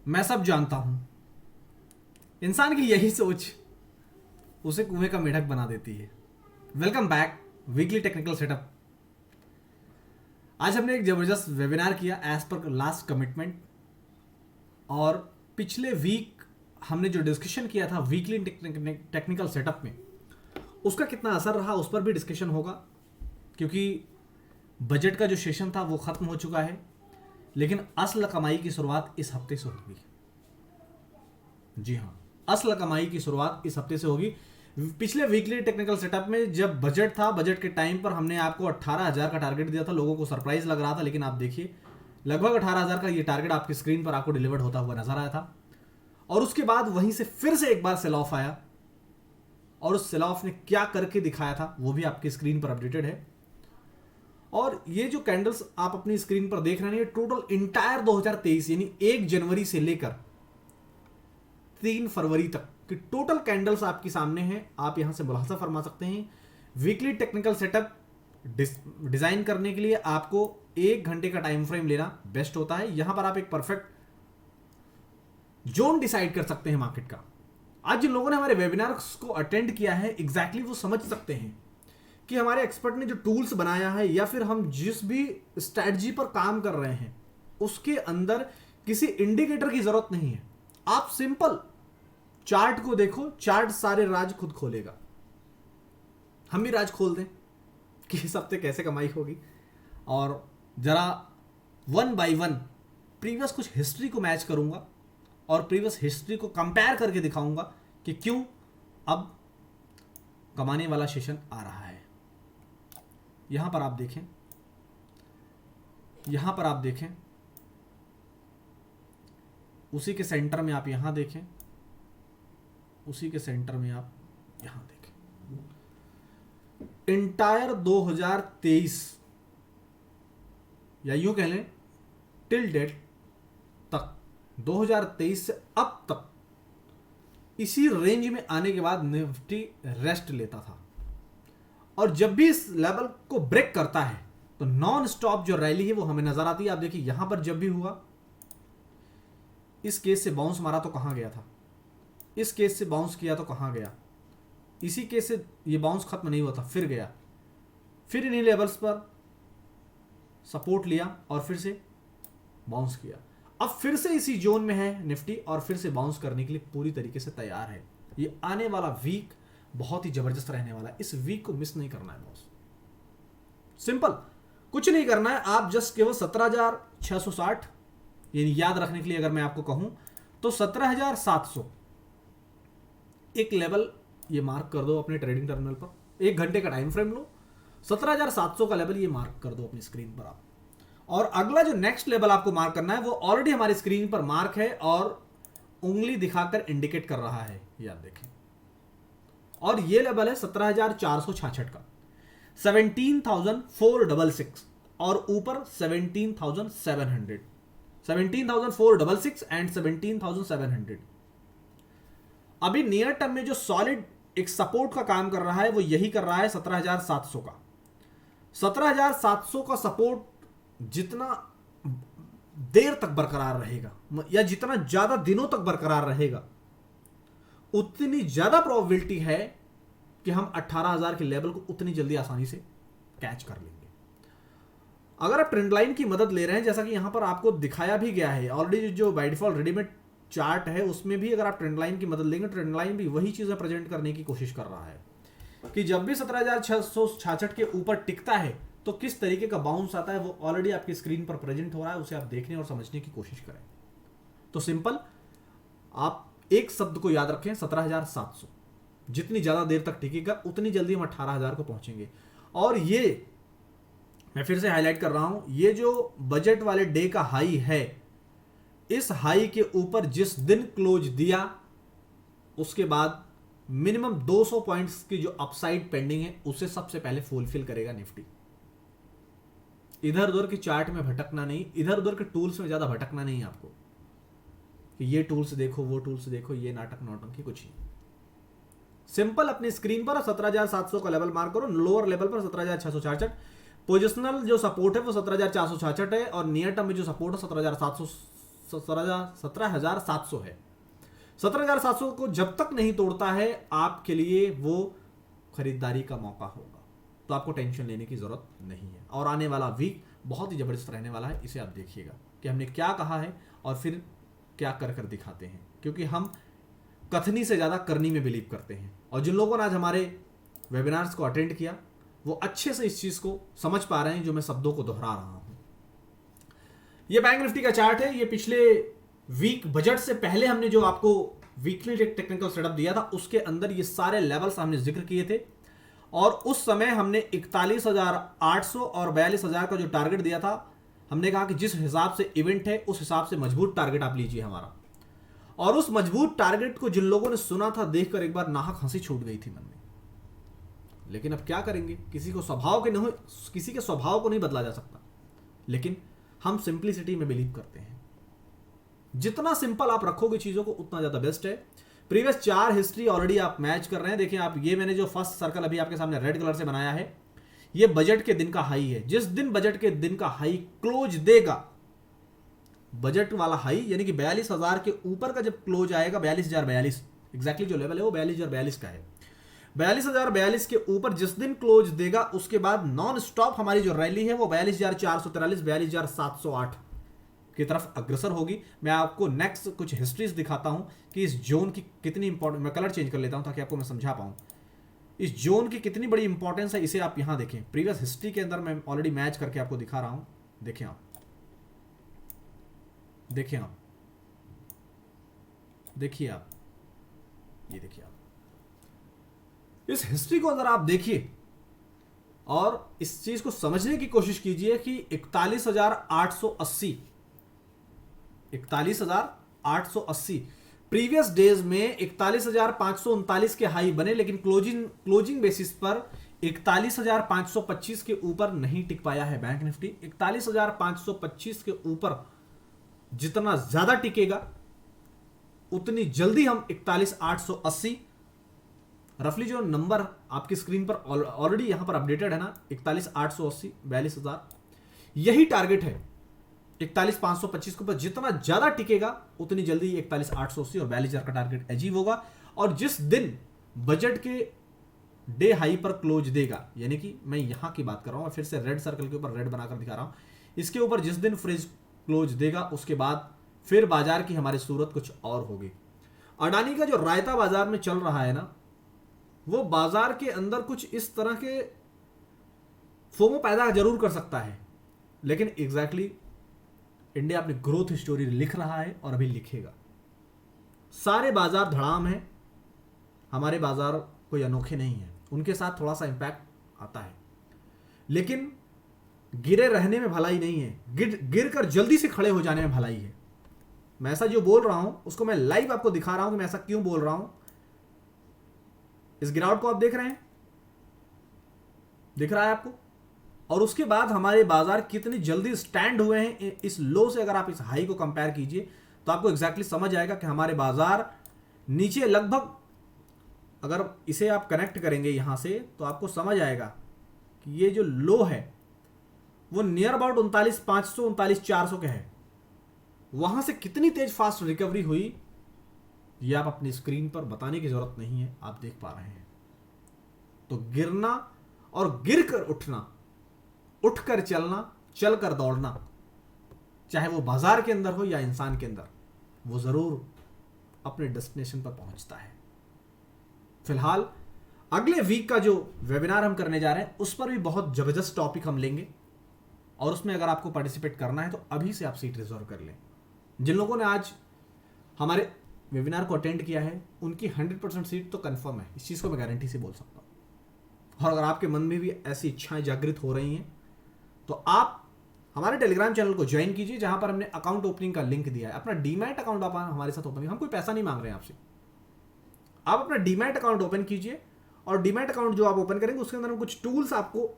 मैं सब जानता हूं। इंसान की यही सोच उसे कुएं का मेढक बना देती है। Welcome back, weekly technical setup. आज हमने एक जबरदस्त वेबिनार किया एज पर लास्ट कमिटमेंट, और पिछले वीक हमने जो डिस्कशन किया था वीकली टेक्निकल सेटअप में, उसका कितना असर रहा उस पर भी डिस्कशन होगा, क्योंकि बजट का जो सेशन था वो खत्म हो चुका है। लेकिन असल कमाई की शुरुआत इस हफ्ते से होगी। जी हाँ, असल कमाई की शुरुआत इस हफ्ते से होगी। पिछले वीकली टेक्निकल सेटअप में जब बजट था, बजट के टाइम पर हमने आपको 18,000 का टारगेट दिया था। लोगों को सरप्राइज लग रहा था, लेकिन आप देखिए लगभग 18,000 का ये टारगेट आपकी स्क्रीन पर आपको डिलीवर्ड होता हुआ नजर आया था। और उसके बाद वहीं से फिर से एक बार सेल ऑफ आया, और उस सेल ऑफ ने क्या करके दिखाया था वो भी आपकी स्क्रीन पर अपडेटेड है। और ये जो कैंडल्स आप अपनी स्क्रीन पर देख रहे हैं, टोटल इंटायर 2023 यानी 1 जनवरी से लेकर 3 फरवरी तक की टोटल कैंडल्स आपके सामने हैं। आप यहां से मुलाहाजा फरमा सकते हैं। वीकली टेक्निकल सेटअप डिजाइन करने के लिए आपको 1 घंटे का टाइम फ्रेम लेना बेस्ट होता है। यहां पर आप एक परफेक्ट जोन डिसाइड कर सकते हैं मार्केट का। आज जिन लोगों ने हमारे वेबिनार्स को अटेंड किया है, एग्जैक्टली वो समझ सकते हैं कि हमारे एक्सपर्ट ने जो टूल्स बनाया है या फिर हम जिस भी स्ट्रैटेजी पर काम कर रहे हैं उसके अंदर किसी इंडिकेटर की जरूरत नहीं है। आप सिंपल चार्ट को देखो, चार्ट सारे राज खुद खोलेगा। हम भी राज खोल दें कि इस हफ्ते कैसे कमाई होगी, और जरा 1 बाय 1 प्रीवियस कुछ हिस्ट्री को मैच करूंगा और प्रीवियस हिस्ट्री को कंपेयर करके दिखाऊंगा कि क्यों अब कमाने वाला सेशन आ रहा है। यहां पर आप देखें, यहां पर आप देखें, उसी के सेंटर में आप यहां देखें, उसी के सेंटर में आप यहां देखें। इंटायर 2023 या यूं कह लें टिल डेट तक, 2023 से अब तक इसी रेंज में आने के बाद निफ्टी रेस्ट लेता था, और जब भी इस लेवल को ब्रेक करता है तो नॉन स्टॉप जो रैली है वो हमें नजर आती है। आप देखिए यहां पर जब भी हुआ, इस केस से बाउंस मारा तो कहां गया था, इस केस से बाउंस किया तो कहां गया, इसी केस से ये बाउंस खत्म नहीं हुआ था, फिर गया, फिर इन्हीं लेवल्स पर सपोर्ट लिया और फिर से बाउंस किया। अब फिर से इसी जोन में है निफ्टी और फिर से बाउंस करने के लिए पूरी तरीके से तैयार है। ये आने वाला वीक बहुत ही जबरदस्त रहने वाला है। इस वीक को मिस नहीं करना है बॉस। सिंपल, कुछ नहीं करना है। आप जस्ट केवल 17,660 यानी याद रखने के लिए अगर मैं आपको कहूं तो 17,700 एक लेवल ये मार्क कर दो अपने ट्रेडिंग टर्मिनल पर। 1 घंटे का टाइम फ्रेम लो, 17,700 का लेवल ये मार्क कर दो अपनी स्क्रीन पर आप। और अगला जो नेक्स्ट लेवल आपको मार्क करना है वो ऑलरेडी हमारी स्क्रीन पर मार्क है और उंगली दिखाकर इंडिकेट कर रहा है, ये आप देखें। और ये लेवल है 17,466 का, 17,466 और ऊपर 17,700, 17,466 एंड 17,700। अभी नियर टर्म में जो सॉलिड एक सपोर्ट का काम कर रहा है वो यही कर रहा है 17,700 का। 17,700 का सपोर्ट जितना देर तक बरकरार रहेगा या जितना ज्यादा दिनों तक बरकरार रहेगा, उतनी ज्यादा प्रोबेबिलिटी है कि हम 18,000 के लेवल को उतनी जल्दी आसानी से कैच कर लेंगे। अगर आप ट्रेंड लाइन की मदद ले रहे हैं, जैसा कि यहां पर आपको दिखाया भी गया है ऑलरेडी, जो बाय डिफॉल्ट रेडीमेड चार्ट है उसमें भी अगर आप ट्रेंड लाइन की मदद लेंगे, ट्रेंड लाइन भी वही चीजें प्रेजेंट करने की कोशिश कर रहा है कि जब भी 17,666 के ऊपर टिकता है तो किस तरीके का बाउंस आता है, वो ऑलरेडी आपकी स्क्रीन पर प्रेजेंट हो रहा है। उसे आप देखने और समझने की कोशिश करें। तो सिंपल, आप एक शब्द को याद रखें, 17,700। जितनी ज्यादा देर तक टिकेगा उतनी जल्दी हम 18,000 को पहुंचेंगे। और ये मैं फिर से हाईलाइट कर रहा हूं, ये जो बजट वाले डे का हाई है, इस हाई के ऊपर जिस दिन क्लोज दिया उसके बाद मिनिमम 200 पॉइंट्स की जो अपसाइड पेंडिंग है उसे सबसे पहले फुलफिल करेगा निफ्टी। इधर उधर के चार्ट में भटकना नहीं, इधर उधर के टूल्स में ज्यादा भटकना नहीं है आपको कि ये टूल्स देखो, वो टूल्स देखो, ये नाटक नौटंकी कुछ नहीं। सिंपल अपनी स्क्रीन पर 17,700 का लेवल मार्क करो, लोअर लेवल पर 17,666, पोजिशनल जो सपोर्ट है वो 17,466 है और नियर टर्म में जो सपोर्ट है 17,700 17,700 है। 17,700 को जब तक नहीं तोड़ता है आपके लिए वो खरीदारी का मौका होगा, तो आपको टेंशन लेने की जरूरत नहीं है। और आने वाला वीक बहुत ही जबरदस्त रहने वाला है, इसे आप देखिएगा कि हमने क्या कहा है और फिर क्या कर कर दिखाते हैं, क्योंकि हम कथनी से ज़्यादा करनी में बिलीव करते हैं। और जिन लोगों ने आज हमारे वेबिनार्स को अटेंड किया वो अच्छे से इस चीज़ को समझ पा रहे हैं जो मैं शब्दों को दोहरा रहा हूं। ये बैंक निफ्टी का चार्ट है। ये पिछले वीक बजट से पहले हमने जो आपको वीकली टेक्निकल सेटअप दिया था उसके अंदर ये सारे लेवल्स हमने जिक्र किए थे, और उस समय हमने 41,800 और 42,000 का जो टारगेट दिया था, हमने कहा कि जिस हिसाब से इवेंट है उस हिसाब से मजबूत टारगेट आप लीजिए हमारा। और उस मजबूत टारगेट को जिन लोगों ने सुना था देखकर एक बार नाहक हंसी छूट गई थी मन में। लेकिन अब क्या करेंगे, किसी के स्वभाव को नहीं बदला जा सकता, लेकिन हम सिंप्लिसिटी में बिलीव करते हैं। जितना सिंपल आप रखोगे चीजों को उतना ज्यादा बेस्ट है। प्रीवियस 4 हिस्ट्री ऑलरेडी आप मैच कर रहे हैं। देखिए आप, ये मैंने जो फर्स्ट सर्कल अभी आपके सामने रेड कलर से बनाया है, ये बजट के दिन का हाई है। जिस दिन बजट के दिन का हाई क्लोज देगा, बजट वाला हाई यानी कि 42,000 के ऊपर का जब क्लोज आएगा, 42,042 एग्जैक्टली जो लेवल है वो 42,042 का है। 42,042 के ऊपर जिस दिन क्लोज देगा उसके बाद नॉन स्टॉप हमारी जो रैली है वो 42,443 42,708 की तरफ अग्रसर होगी। मैं आपको नेक्स्ट कुछ हिस्ट्रीज दिखाता हूं कि इस जोन की कितनी इंपॉर्टेंट, मैं कलर चेंज कर लेता हूं ताकि आपको मैं समझा पाऊं इस जोन की कितनी बड़ी इंपॉर्टेंस है। इसे आप यहां देखें, प्रीवियस हिस्ट्री के अंदर मैं ऑलरेडी मैच करके आपको दिखा रहा हूं। देखें आप, देखिए आप, देखिए आप, ये देखिए आप, इस हिस्ट्री को अगर आप देखिए और इस चीज को समझने की कोशिश कीजिए कि 41,880 प्रीवियस डेज में 41,539 के हाई बने, लेकिन क्लोजिंग बेसिस पर 41,525 के ऊपर नहीं टिक पाया है बैंक निफ्टी। 41,525 के ऊपर जितना ज्यादा टिकेगा उतनी जल्दी हम 41,880, रफली जो नंबर आपकी स्क्रीन पर ऑलरेडी यहां पर अपडेटेड है ना, 41,880 42,000, यही टारगेट है। 41,525 के ऊपर जितना ज्यादा टिकेगा उतनी जल्दी 41,880 और 42,000 का टारगेट अचीव होगा। और जिस दिन बजट के डे हाई पर क्लोज देगा, यानी कि मैं यहां की बात कर रहा हूं, फिर से रेड सर्कल के ऊपर रेड बनाकर दिखा रहा हूं, इसके ऊपर जिस दिन फ्रिज क्लोज देगा उसके बाद फिर बाजार की हमारी सूरत कुछ और होगी। अडानी का जो रायता बाजार में चल रहा है ना, वो बाजार के अंदर कुछ इस तरह के फोमो पैदा जरूर कर सकता है, लेकिन एग्जैक्टली इंडिया अपनी ग्रोथ स्टोरी लिख रहा है और अभी लिखेगा। सारे बाजार धड़ाम है, हमारे बाजार कोई अनोखे नहीं है, उनके साथ थोड़ा सा इंपैक्ट आता है, लेकिन गिरे रहने में भलाई नहीं है, गिर कर जल्दी से खड़े हो जाने में भलाई है। मैं ऐसा जो बोल रहा हूं उसको मैं लाइव आपको दिखा रहा हूं कि मैं ऐसा क्यों बोल रहा हूं। इस गिरावट को आप देख रहे हैं, दिख रहा है आपको, और उसके बाद हमारे बाजार कितनी जल्दी स्टैंड हुए हैं इस लो से। अगर आप इस हाई को कंपेयर कीजिए तो आपको एग्जैक्टली समझ आएगा कि हमारे बाजार नीचे लगभग, अगर इसे आप कनेक्ट करेंगे यहां से तो आपको समझ आएगा कि ये जो लो है वो नियर अबाउट 39,500 39,400 के है। वहां से कितनी तेज फास्ट रिकवरी हुई ये आप अपनी स्क्रीन पर बताने की जरूरत नहीं है, आप देख पा रहे हैं। तो गिरना और गिर कर उठना, उठकर चलना, चलकर दौड़ना, चाहे वो बाजार के अंदर हो या इंसान के अंदर, वो जरूर अपने डेस्टिनेशन पर पहुंचता है। फिलहाल अगले वीक का जो वेबिनार हम करने जा रहे हैं उस पर भी बहुत जबरदस्त टॉपिक हम लेंगे, और उसमें अगर आपको पार्टिसिपेट करना है तो अभी से आप सीट रिजर्व कर लें। जिन लोगों ने आज हमारे वेबिनार को अटेंड किया है उनकी 100% सीट तो कंफर्म है, इस चीज़ को मैं गारंटी से बोल सकता हूँ। और अगर आपके मन में भी ऐसी इच्छाएं जागृत हो रही हैं तो आप हमारे टेलीग्राम चैनल को ज्वाइन कीजिए, जहां पर हमने अकाउंट ओपनिंग का लिंक दिया है। अपना डीमैट अकाउंट आप हमारे साथ ओपन, हम कोई पैसा नहीं मांग रहे हैं आपसे, आप अपना डीमैट अकाउंट ओपन कीजिए, और डीमैट अकाउंट जो आप ओपन करेंगे उसके अंदर हम कुछ टूल्स आपको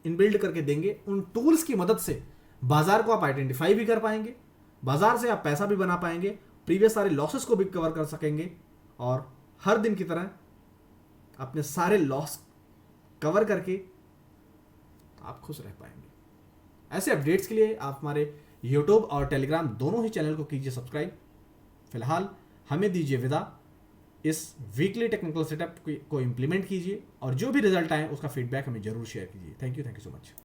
इनबिल्ड करके देंगे। उन टूल्स की मदद से बाजार को आप आइडेंटिफाई भी कर पाएंगे, बाजार से आप पैसा भी बना पाएंगे, प्रीवियस सारे लॉसेस को भी कवर कर सकेंगे, और हर दिन की तरह अपने सारे लॉस कवर करके आप खुश रह पाएंगे। ऐसे अपडेट्स के लिए आप हमारे यूट्यूब और टेलीग्राम दोनों ही चैनल को कीजिए सब्सक्राइब। फिलहाल हमें दीजिए विदा। इस वीकली टेक्निकल सेटअप को इम्प्लीमेंट कीजिए और जो भी रिजल्ट आए उसका फीडबैक हमें जरूर शेयर कीजिए। Thank you so much.